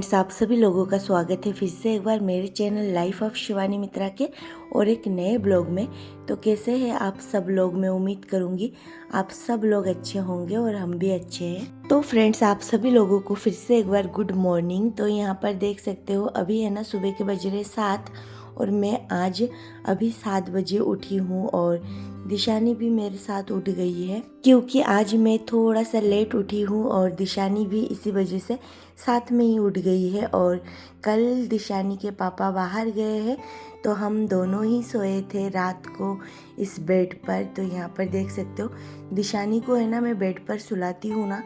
Friends, आप सभी लोगों का स्वागत है फिर से एक बार मेरे चैनल लाइफ ऑफ शिवानी मित्रा के और एक नए ब्लॉग में। तो कैसे हैं आप सब लोग? मैं उम्मीद करूंगी आप सब लोग अच्छे होंगे और हम भी अच्छे हैं। तो फ्रेंड्स, आप सभी लोगों को फिर से एक बार गुड मॉर्निंग। तो यहाँ पर देख सकते हो अभी है ना सुबह के बज रहे 7 और मैं आज अभी 7 बजे उठी हूँ और दिशानी भी मेरे साथ उठ गई है, क्योंकि आज मैं थोड़ा सा लेट उठी हूँ और दिशानी भी इसी वजह से साथ में ही उठ गई है। और कल दिशानी के पापा बाहर गए हैं तो हम दोनों ही सोए थे रात को इस बेड पर। तो यहाँ पर देख सकते हो दिशानी को है ना मैं बेड पर सुलाती हूँ ना,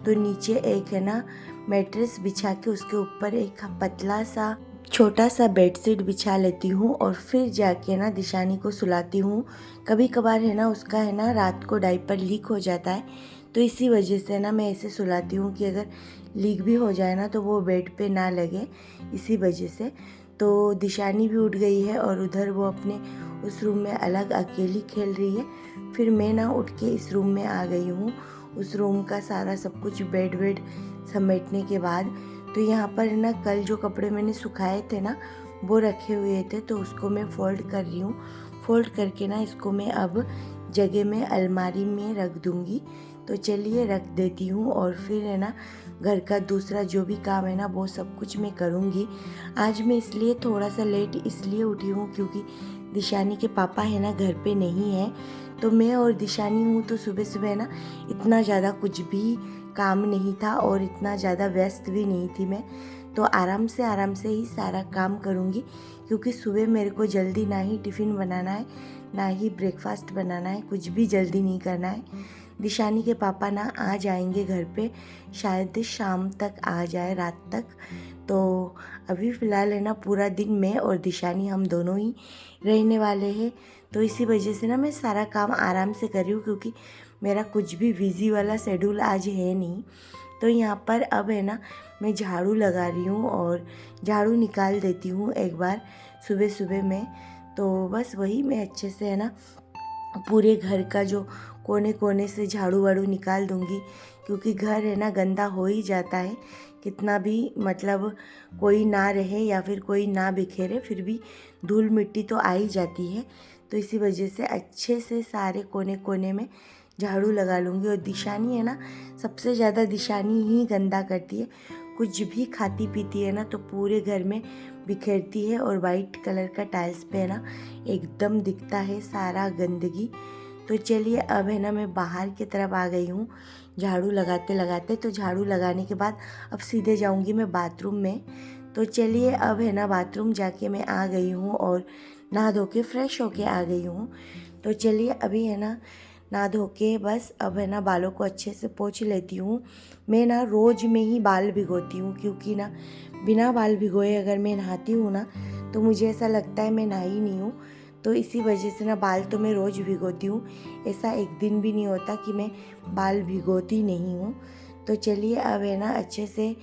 तो नीचे एक है ना मैट्रेस बिछा के उसके ऊपर एक पतला सा छोटा सा बेडशीट बिछा लेती हूँ और फिर जाके ना दिशानी को सुलाती हूँ। कभी कभार है ना उसका है ना रात को डायपर लीक हो जाता है, तो इसी वजह से ना मैं ऐसे सुलाती हूँ कि अगर लीक भी हो जाए ना तो वो बेड पे ना लगे, इसी वजह से। तो दिशानी भी उठ गई है और उधर वो अपने उस रूम में अलग अकेली खेल रही है। फिर मैं ना उठ के इस रूम में आ गई हूँ। उस रूम का सारा सब कुछ बेड वेड समेटने के बाद तो यहाँ पर है ना कल जो कपड़े मैंने सुखाए थे ना वो रखे हुए थे, तो उसको मैं फोल्ड कर रही हूँ। फोल्ड करके ना इसको मैं अब जगह में अलमारी में रख दूँगी। तो चलिए रख देती हूँ और फिर है ना घर का दूसरा जो भी काम है ना वो सब कुछ मैं करूँगी। आज मैं इसलिए थोड़ा सा लेट इसलिए उठी हूँ क्योंकि दिशानी के पापा है ना घर पे नहीं है, तो मैं और दिशानी हूँ। तो सुबह सुबह ना इतना ज़्यादा कुछ भी काम नहीं था और इतना ज़्यादा व्यस्त भी नहीं थी मैं, तो आराम से ही सारा काम करूँगी, क्योंकि सुबह मेरे को जल्दी ना ही टिफ़िन बनाना है ना ही ब्रेकफास्ट बनाना है, कुछ भी जल्दी नहीं करना है। दिशानी के पापा ना आ जाएंगे घर पे, शायद शाम तक आ जाए, रात तक। तो अभी फ़िलहाल है ना पूरा दिन मैं और दिशानी हम दोनों ही रहने वाले हैं। तो इसी वजह से ना मैं सारा काम आराम से कर रही हूँ, क्योंकि मेरा कुछ भी बिज़ी वाला शेड्यूल आज है नहीं। तो यहाँ पर अब है ना मैं झाड़ू लगा रही हूँ और झाड़ू निकाल देती हूँ एक बार सुबह सुबह में। तो बस वही मैं अच्छे से है ना पूरे घर का जो कोने कोने से झाड़ू वाड़ू निकाल दूँगी, क्योंकि घर है ना गंदा हो ही जाता है, कितना भी मतलब कोई ना रहे या फिर कोई ना बिखेरे फिर भी धूल मिट्टी तो आ ही जाती है। तो इसी वजह से अच्छे से सारे कोने कोने में झाड़ू लगा लूँगी। और दिशानी है ना सबसे ज़्यादा दिशानी ही गंदा करती है, कुछ भी खाती पीती है ना तो पूरे घर में बिखेरती है और वाइट कलर का टाइल्स पे है ना एकदम दिखता है सारा गंदगी। तो चलिए अब है ना मैं बाहर की तरफ आ गई हूँ झाड़ू लगाते लगाते। तो झाड़ू लगाने के बाद अब सीधे जाऊँगी मैं बाथरूम में। तो चलिए अब है ना बाथरूम जाके मैं आ गई हूँ और नहा धो के फ्रेश होके आ गई हूँ। तो चलिए अभी है ना नहा धो के बस अब है ना बालों को अच्छे से पोंछ लेती हूँ। मैं ना रोज़ में ही बाल भिगोती हूँ, क्योंकि ना बिना बाल भिगोए अगर मैं नहाती हूँ ना तो मुझे ऐसा लगता है मैं नहाई नहीं हूँ। तो इसी वजह से ना बाल तो मैं रोज़ भिगोती हूँ, ऐसा एक दिन भी नहीं होता कि मैं बाल भिगोती नहीं हूँ। तो चलिए अब है ना अच्छे से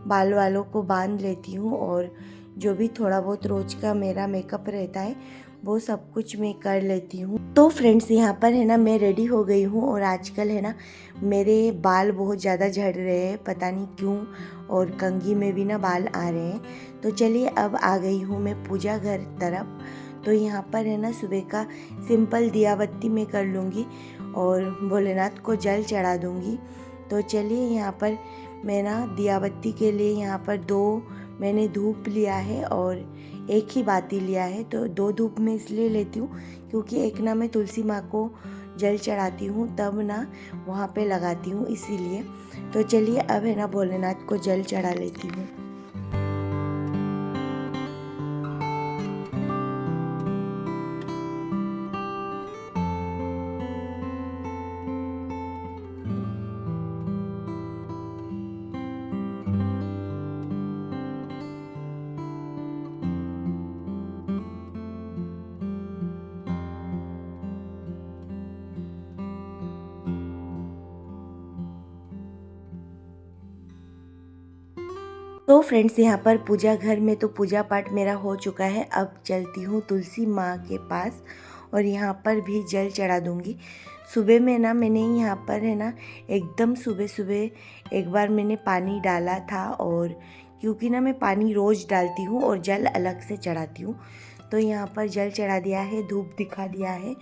बाल वालों को बांध लेती हूँ और जो भी थोड़ा बहुत रोज़ का मेरा मेकअप रहता है वो सब कुछ मैं कर लेती हूँ। तो फ्रेंड्स यहाँ पर है ना मैं रेडी हो गई हूँ और आजकल है ना मेरे बाल बहुत ज़्यादा झड़ रहे हैं, पता नहीं क्यों, और कंघी में भी ना बाल आ रहे हैं। तो चलिए अब आ गई हूँ मैं पूजा घर तरफ। तो यहाँ पर है ना सुबह का सिंपल दिया बत्ती मैं कर लूँगी और भोलेनाथ को जल चढ़ा दूँगी। तो चलिए यहाँ पर मैं ना दिया बत्ती के लिए यहाँ पर 2 मैंने धूप लिया है और एक ही बाती लिया है। तो 2 धूप मैं इसलिए लेती हूँ क्योंकि एक ना मैं तुलसी माँ को जल चढ़ाती हूँ तब ना वहाँ पे लगाती हूँ, इसीलिए। तो चलिए अब है ना भोलेनाथ को जल चढ़ा लेती हूँ। तो फ्रेंड्स यहाँ पर पूजा घर में तो पूजा पाठ मेरा हो चुका है। अब चलती हूँ तुलसी माँ के पास और यहाँ पर भी जल चढ़ा दूँगी। सुबह में ना मैंने यहाँ पर है ना एकदम सुबह सुबह एक बार मैंने पानी डाला था और क्योंकि ना मैं पानी रोज़ डालती हूँ और जल अलग से चढ़ाती हूँ। तो यहाँ पर जल चढ़ा दिया है, धूप दिखा दिया है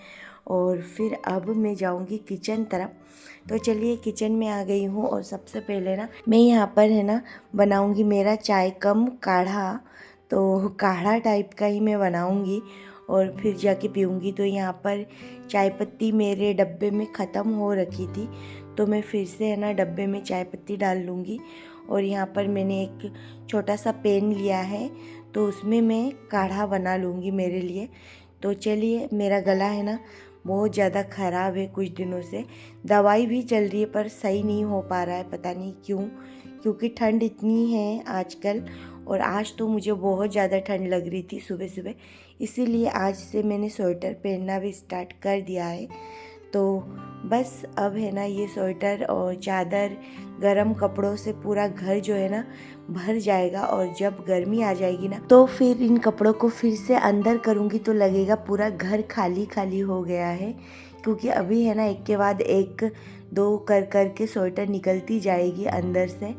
और फिर अब मैं जाऊँगी किचन तरफ। तो चलिए किचन में आ गई हूँ और सबसे पहले ना मैं यहाँ पर है ना बनाऊँगी मेरा चाय कम काढ़ा। तो काढ़ा टाइप का ही मैं बनाऊँगी और फिर जाके पीऊँगी। तो यहाँ पर चाय पत्ती मेरे डब्बे में ख़त्म हो रखी थी, तो मैं फिर से है ना डब्बे में चाय पत्ती डाल लूँगी। और यहाँ पर मैंने एक छोटा सा पेन लिया है, तो उसमें मैं काढ़ा बना लूँगी मेरे लिए। तो चलिए, मेरा गला है ना बहुत ज़्यादा ख़राब है कुछ दिनों से, दवाई भी चल रही है पर सही नहीं हो पा रहा है, पता नहीं क्यों। क्योंकि ठंड इतनी है आजकल, और आज तो मुझे बहुत ज़्यादा ठंड लग रही थी सुबह सुबह, इसीलिए आज से मैंने स्वेटर पहनना भी स्टार्ट कर दिया है। तो बस अब है ना ये स्वेटर और चादर गरम कपड़ों से पूरा घर जो है ना भर जाएगा, और जब गर्मी आ जाएगी ना तो फिर इन कपड़ों को फिर से अंदर करूँगी तो लगेगा पूरा घर खाली खाली हो गया है। क्योंकि अभी है ना एक के बाद एक दो कर कर के स्वेटर निकलती जाएगी अंदर से।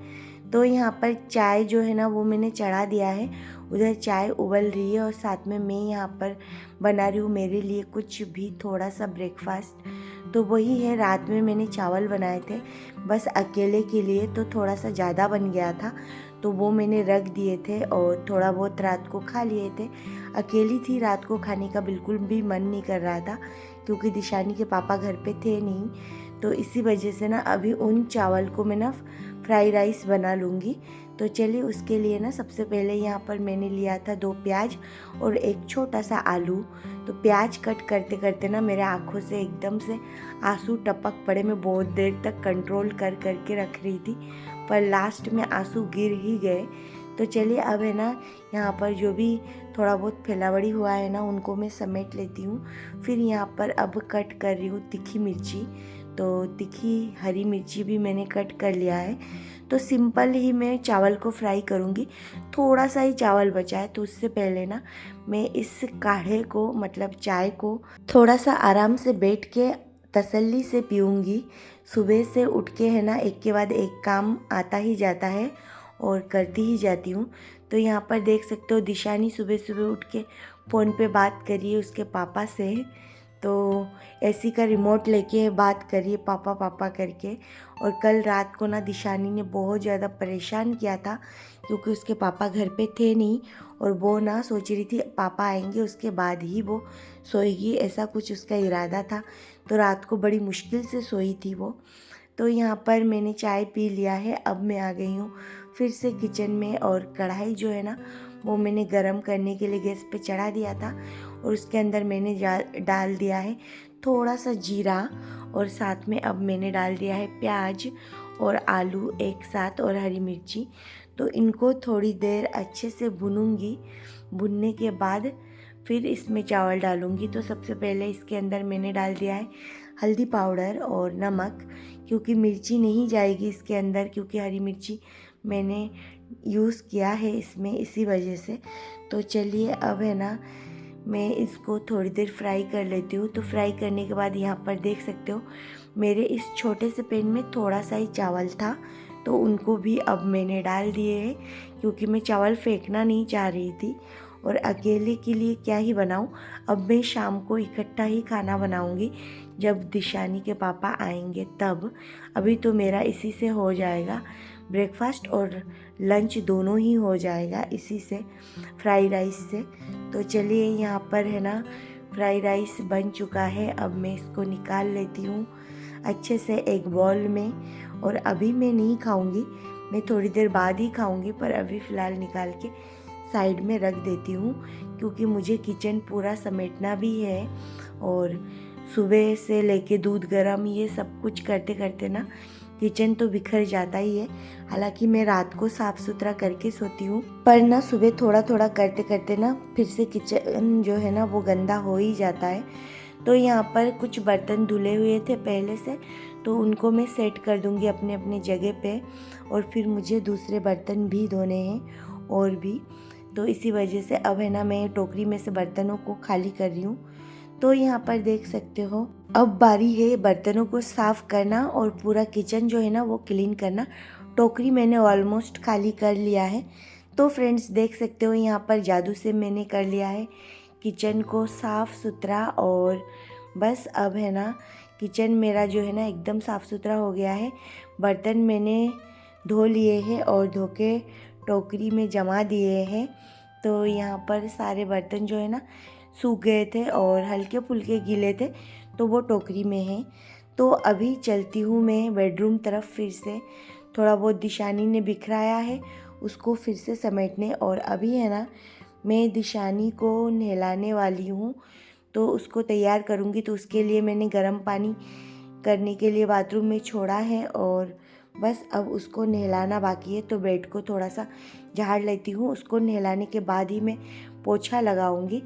तो यहाँ पर चाय जो है ना वो मैंने चढ़ा दिया है, उधर चाय उबल रही है और साथ में मैं यहाँ पर बना रही हूँ मेरे लिए कुछ भी थोड़ा सा ब्रेकफास्ट। तो वही है, रात में मैंने चावल बनाए थे बस अकेले के लिए, तो थोड़ा सा ज़्यादा बन गया था, तो वो मैंने रख दिए थे और थोड़ा बहुत रात को खा लिए थे। अकेली थी, रात को खाने का बिल्कुल भी मन नहीं कर रहा था क्योंकि दिशानी के पापा घर पे थे नहीं। तो इसी वजह से ना अभी उन चावल को मैं ना फ्राई राइस बना लूँगी। तो चलिए, उसके लिए ना सबसे पहले यहाँ पर मैंने लिया था 2 प्याज और एक छोटा सा आलू। तो प्याज कट करते करते ना मेरे आँखों से एकदम से आंसू टपक पड़े। मैं बहुत देर तक कंट्रोल कर के रख रही थी, पर लास्ट में आंसू गिर ही गए। तो चलिए, अब है ना यहाँ पर जो भी थोड़ा बहुत फैलावड़ी हुआ है ना उनको मैं समेट लेती हूँ। फिर यहाँ पर अब कट कर रही हूँ तीखी मिर्ची। तो तीखी हरी मिर्ची भी मैंने कट कर लिया है। तो सिंपल ही मैं चावल को फ्राई करूँगी, थोड़ा सा ही चावल बचा है। तो उससे पहले ना मैं इस काढ़े को मतलब चाय को थोड़ा सा आराम से बैठ के तसल्ली से पीऊँगी। सुबह से उठ के है ना एक के बाद एक काम आता ही जाता है और करती ही जाती हूँ। तो यहाँ पर देख सकते हो दिशानी सुबह सुबह उठ के फ़ोन पे बात करिए उसके पापा से। तो एसी का रिमोट लेके बात करिए पापा पापा करके। और कल रात को ना दिशानी ने बहुत ज़्यादा परेशान किया था क्योंकि उसके पापा घर पे थे नहीं, और वो ना सोच रही थी पापा आएंगे उसके बाद ही वो सोएगी, ऐसा कुछ उसका इरादा था। तो रात को बड़ी मुश्किल से सोई थी वो। तो यहाँ पर मैंने चाय पी लिया है, अब मैं आ गई हूँ फिर से किचन में। और कढ़ाई जो है ना वो मैंने गरम करने के लिए गैस पे चढ़ा दिया था, और उसके अंदर मैंने डाल दिया है थोड़ा सा जीरा, और साथ में अब मैंने डाल दिया है प्याज और आलू एक साथ और हरी मिर्ची। तो इनको थोड़ी देर अच्छे से भूनूंगी। भुनने के बाद फिर इसमें चावल डालूंगी। तो सबसे पहले इसके अंदर मैंने डाल दिया है हल्दी पाउडर और नमक, क्योंकि मिर्ची नहीं जाएगी इसके अंदर, क्योंकि हरी मिर्ची मैंने यूज़ किया है इसमें, इसी वजह से। तो चलिए, अब है ना मैं इसको थोड़ी देर फ्राई कर लेती हूँ। तो फ्राई करने के बाद यहाँ पर देख सकते हो मेरे इस छोटे से पैन में थोड़ा सा ही चावल था, तो उनको भी अब मैंने डाल दिए हैं, क्योंकि मैं चावल फेंकना नहीं चाह रही थी और अकेले के लिए क्या ही बनाऊँ। अब मैं शाम को इकट्ठा ही खाना बनाऊँगी जब दिशानी के पापा आएंगे तब। अभी तो मेरा इसी से हो जाएगा, ब्रेकफास्ट और लंच दोनों ही हो जाएगा इसी से, फ्राई राइस से। तो चलिए, यहाँ पर है ना फ्राई राइस बन चुका है। अब मैं इसको निकाल लेती हूँ अच्छे से एक बाउल में, और अभी मैं नहीं खाऊंगी, मैं थोड़ी देर बाद ही खाऊंगी, पर अभी फ़िलहाल निकाल के साइड में रख देती हूँ, क्योंकि मुझे किचन पूरा समेटना भी है। और सुबह से लेके दूध गर्म ये सब कुछ करते करते ना किचन तो बिखर जाता ही है। हालांकि मैं रात को साफ़ सुथरा करके सोती हूँ, पर ना सुबह थोड़ा थोड़ा करते करते ना फिर से किचन जो है ना वो गंदा हो ही जाता है। तो यहाँ पर कुछ बर्तन धुले हुए थे पहले से, तो उनको मैं सेट कर दूँगी अपने अपने जगह पे, और फिर मुझे दूसरे बर्तन भी धोने हैं और भी। तो इसी वजह से अब है ना मैं टोकरी में से बर्तनों को खाली कर रही हूँ। तो यहाँ पर देख सकते हो अब बारी है बर्तनों को साफ़ करना और पूरा किचन जो है ना वो क्लीन करना। टोकरी मैंने ऑलमोस्ट खाली कर लिया है। तो फ्रेंड्स देख सकते हो यहाँ पर जादू से मैंने कर लिया है किचन को साफ़ सुथरा। और बस अब है ना किचन मेरा जो है ना एकदम साफ़ सुथरा हो गया है। बर्तन मैंने धो लिए हैं और धो के टोकरी में जमा दिए हैं। तो यहाँ पर सारे बर्तन जो है ना सूख गए थे और हल्के फुल्के गीले थे, तो वो टोकरी में है। तो अभी चलती हूँ मैं बेडरूम तरफ फिर से। थोड़ा बहुत दिशानी ने बिखराया है उसको फिर से समेटने। और अभी है ना मैं दिशानी को नहलाने वाली हूँ, तो उसको तैयार करूँगी। तो उसके लिए मैंने गर्म पानी करने के लिए बाथरूम में छोड़ा है और बस अब उसको नहलाना बाकी है। तो बेड को थोड़ा सा झाड़ लेती हूँ, उसको नहलाने के बाद ही मैं पोछा लगाऊंगी।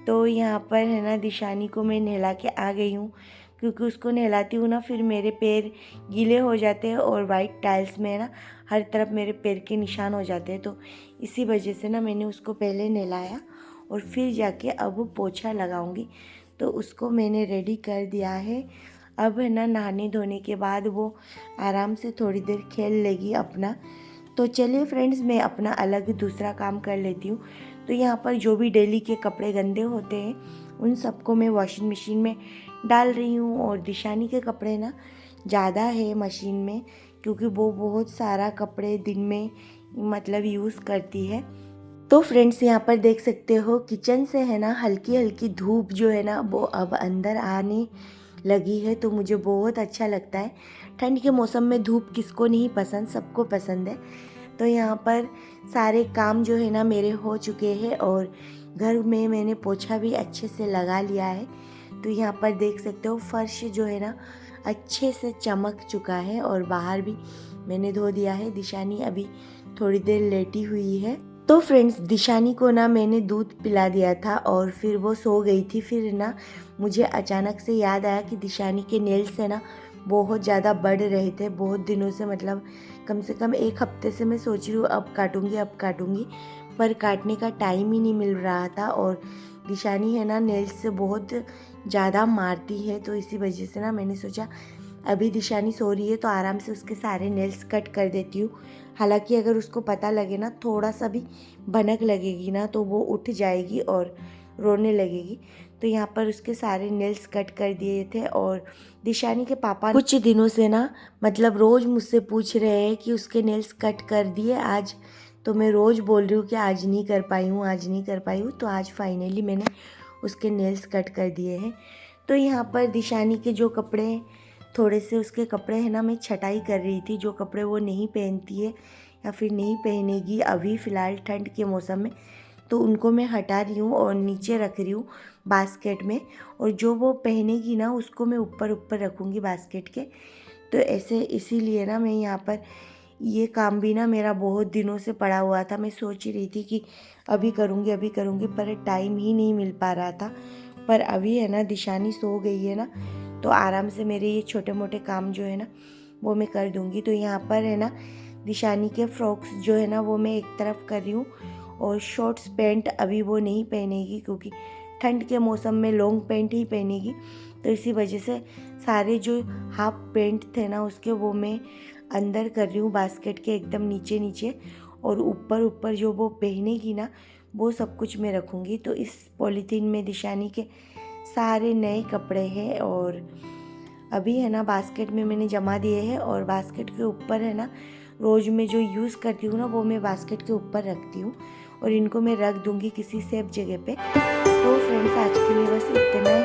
तो यहाँ पर है ना दिशानी को मैं नहला के आ गई हूँ, क्योंकि उसको नहलाती हूँ ना फिर मेरे पैर गीले हो जाते हैं और वाइट टाइल्स में है ना हर तरफ मेरे पैर के निशान हो जाते हैं। तो इसी वजह से ना मैंने उसको पहले नहलाया और फिर जाके अब पोछा लगाऊंगी। तो उसको मैंने रेडी कर दिया है। अब है ना नहाने धोने के बाद वो आराम से थोड़ी देर खेल लेगी अपना। तो चलिए फ्रेंड्स मैं अपना अलग दूसरा काम कर लेती हूँ। तो यहाँ पर जो भी डेली के कपड़े गंदे होते हैं उन सबको मैं वॉशिंग मशीन में डाल रही हूँ। और दिशानी के कपड़े ना ज़्यादा है मशीन में, क्योंकि वो बहुत सारा कपड़े दिन में मतलब यूज़ करती है। तो फ्रेंड्स यहाँ पर देख सकते हो किचन से है ना हल्की हल्की धूप जो है ना वो अब अंदर आने लगी है। तो मुझे बहुत अच्छा लगता है। ठंड के मौसम में धूप किसको नहीं पसंद, सबको पसंद है। तो यहाँ पर सारे काम जो है ना मेरे हो चुके हैं और घर में मैंने पोछा भी अच्छे से लगा लिया है। तो यहाँ पर देख सकते हो फर्श जो है ना अच्छे से चमक चुका है और बाहर भी मैंने धो दिया है। दिशानी अभी थोड़ी देर लेटी हुई है। तो फ्रेंड्स दिशानी को ना मैंने दूध पिला दिया था और फिर वो सो गई थी। फिर ना मुझे अचानक से याद आया कि दिशानी के नेल्स है ना बहुत ज़्यादा बढ़ रहे थे बहुत दिनों से, मतलब कम से कम एक हफ्ते से मैं सोच रही हूँ अब काटूंगी, पर काटने का टाइम ही नहीं मिल रहा था। और दिशानी है ना नेल्स से बहुत ज़्यादा मारती है, तो इसी वजह से ना मैंने सोचा अभी दिशानी सो रही है तो आराम से उसके सारे नेल्स कट कर देती हूँ। हालांकि अगर उसको पता लगे ना थोड़ा सा भी भनक लगेगी ना तो वो उठ जाएगी और रोने लगेगी। तो यहाँ पर उसके सारे नेल्स कट कर दिए थे। और दिशानी के पापा कुछ दिनों से ना मतलब रोज़ मुझसे पूछ रहे हैं कि उसके नेल्स कट कर दिए आज। तो मैं रोज़ बोल रही हूँ कि आज नहीं कर पाई हूँ। तो आज फाइनली मैंने उसके नेल्स कट कर दिए हैं। तो यहाँ पर दिशानी के जो कपड़े थोड़े से उसके कपड़े हैं ना मैं छटाई कर रही थी, जो कपड़े वो नहीं पहनती है या फिर नहीं पहनेगी अभी फ़िलहाल ठंड के मौसम में, तो उनको मैं हटा रही हूँ और नीचे रख रही हूँ बास्केट में। और जो वो पहनेगी ना उसको मैं ऊपर ऊपर रखूँगी बास्केट के। तो ऐसे इसीलिए ना मैं यहाँ पर ये काम भी ना मेरा बहुत दिनों से पड़ा हुआ था। मैं सोच रही थी कि अभी करूँगी पर टाइम ही नहीं मिल पा रहा था। पर अभी है ना दिशानी सो गई है ना तो आराम से मेरे ये छोटे मोटे काम जो है ना वो मैं कर दूँगी। तो यहाँ पर है ना दिशानी के फ्रॉक्स जो है ना वो मैं एक तरफ कर रही हूँ और शॉर्ट्स पैंट अभी वो नहीं पहनेगी, क्योंकि ठंड के मौसम में लॉन्ग पैंट ही पहनेगी। तो इसी वजह से सारे जो हाफ पैंट थे ना उसके वो मैं अंदर कर रही हूँ बास्केट के एकदम नीचे नीचे। और ऊपर ऊपर जो वो पहनेगी ना वो सब कुछ मैं रखूँगी। तो इस पॉलीथीन में दिशानी के सारे नए कपड़े हैं और अभी है ना बास्केट में मैंने जमा दिए हैं। और बास्केट के ऊपर है ना रोज़ में जो यूज़ करती हूँ ना वो मैं बास्केट के ऊपर रखती हूँ और इनको मैं रख दूँगी किसी सेफ जगह पे। तो फ्रेंड्स आज के लिए बस इतना